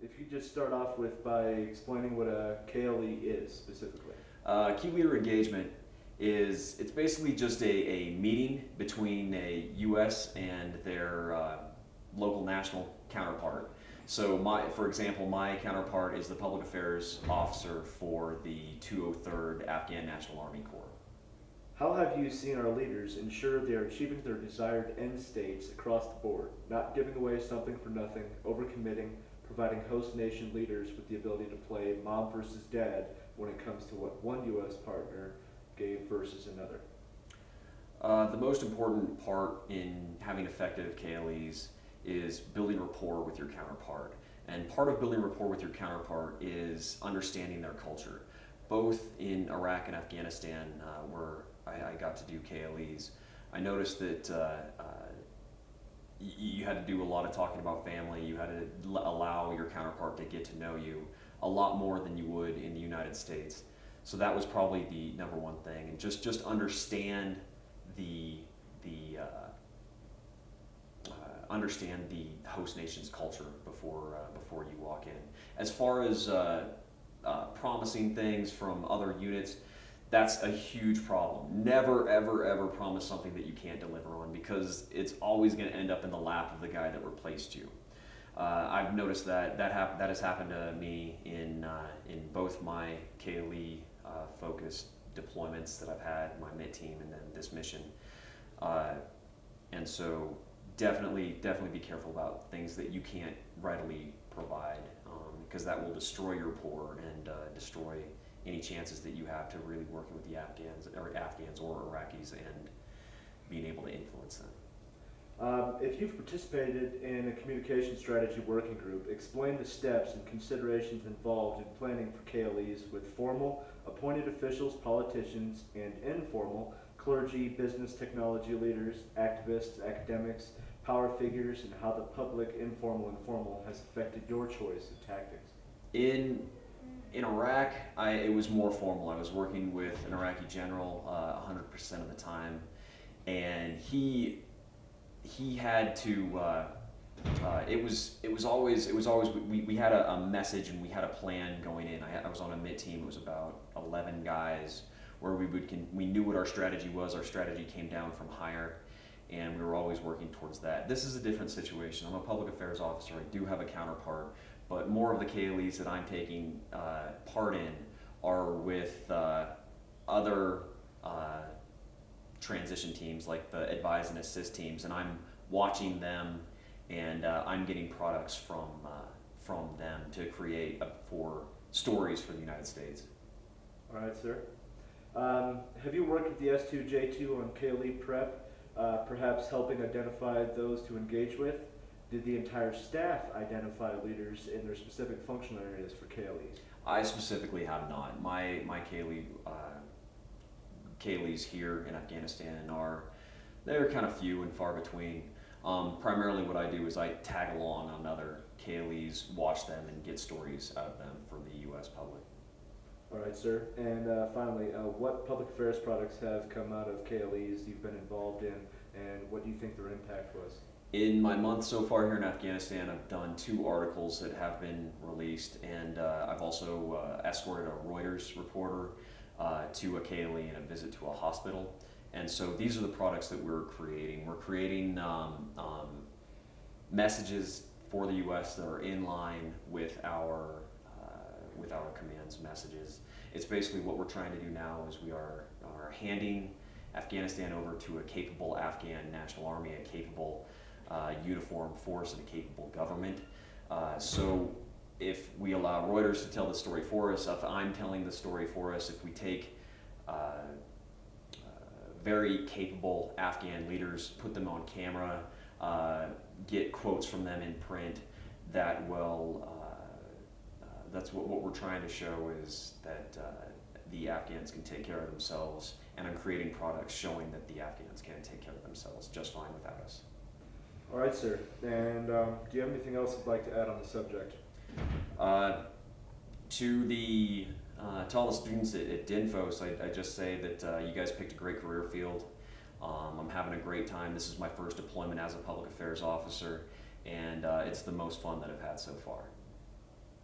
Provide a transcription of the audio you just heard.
If you just start off with by explaining what a KLE is specifically. Key leader engagement it's basically just a meeting between a U.S. and their local national counterpart. So for example, my counterpart is the public affairs officer for the 203rd Afghan National Army Corps. How have you seen our leaders ensure they are achieving their desired end states across the board, not giving away something for nothing, overcommitting, providing host nation leaders with the ability to play mom versus dad when it comes to what one U.S. partner gave versus another? The most important part in having effective KLEs is building rapport with your counterpart. And part of building rapport with your counterpart is understanding their culture. Both in Iraq and Afghanistan, where I got to do KLEs, I noticed that you had to do a lot of talking about family. You had to allow your counterpart to get to know you a lot more than you would in the United States. So that was probably the number one thing, and just understand the understand the host nation's culture before you walk in. As far as promising things from other units, that's a huge problem. Never, ever, ever promise something that you can't deliver on, because it's always going to end up in the lap of the guy that replaced you. I've noticed that has happened to me in both my KLE focused deployments that I've had, my MIT team, and then this mission. And so definitely be careful about things that you can't readily provide, because that will destroy your rapport and destroy any chances that you have to really working with the Afghans or Iraqis and being able to influence them. If you've participated in a communication strategy working group, explain the steps and considerations involved in planning for KLEs with formal, appointed officials, politicians, and informal, clergy, business, technology leaders, activists, academics, power figures, and how the public, informal and formal, has affected your choice of tactics. In Iraq, it was more formal. I was working with an Iraqi general 100% of the time, and he had to. It was always we had a message and we had a plan going in. I was on a MIT team. It was about 11 guys where we knew what our strategy was. Our strategy came down from higher, and we were always working towards that. This is a different situation. I'm a public affairs officer. I do have a counterpart, but more of the KLEs that I'm taking part in are with other transition teams, like the advise and assist teams, and I'm watching them, and I'm getting products from them to create for stories for the United States. All right, sir. Have you worked with the S2J2 on KLE prep, perhaps helping identify those to engage with? Did the entire staff identify leaders in their specific functional areas for KLEs? I specifically have not. My KLEs here in Afghanistan they're kind of few and far between. Primarily what I do is I tag along on other KLEs, watch them, and get stories out of them for the U.S. public. All right, sir. And finally, what public affairs products have come out of KLEs you've been involved in, and what do you think their impact was? In my month so far here in Afghanistan, I've done 2 articles that have been released, and I've also escorted a Reuters reporter to a KLE and a visit to a hospital. And so these are the products that we're creating. We're creating messages for the U.S. that are in line with our command's messages. It's basically what we're trying to do now is we are handing Afghanistan over to a capable Afghan National Army, a capable uniformed force, and a capable government. So if we allow Reuters to tell the story for us, if I'm telling the story for us, if we take very capable Afghan leaders, put them on camera, get quotes from them in print, that will that's what we're trying to show is that the Afghans can take care of themselves, and I'm creating products showing that the Afghans can take care of themselves just fine without us. All right, sir. And do you have anything else you'd like to add on the subject? To all the students at DINFOS, I just say that you guys picked a great career field. I'm having a great time. This is my first deployment as a public affairs officer, and it's the most fun that I've had so far.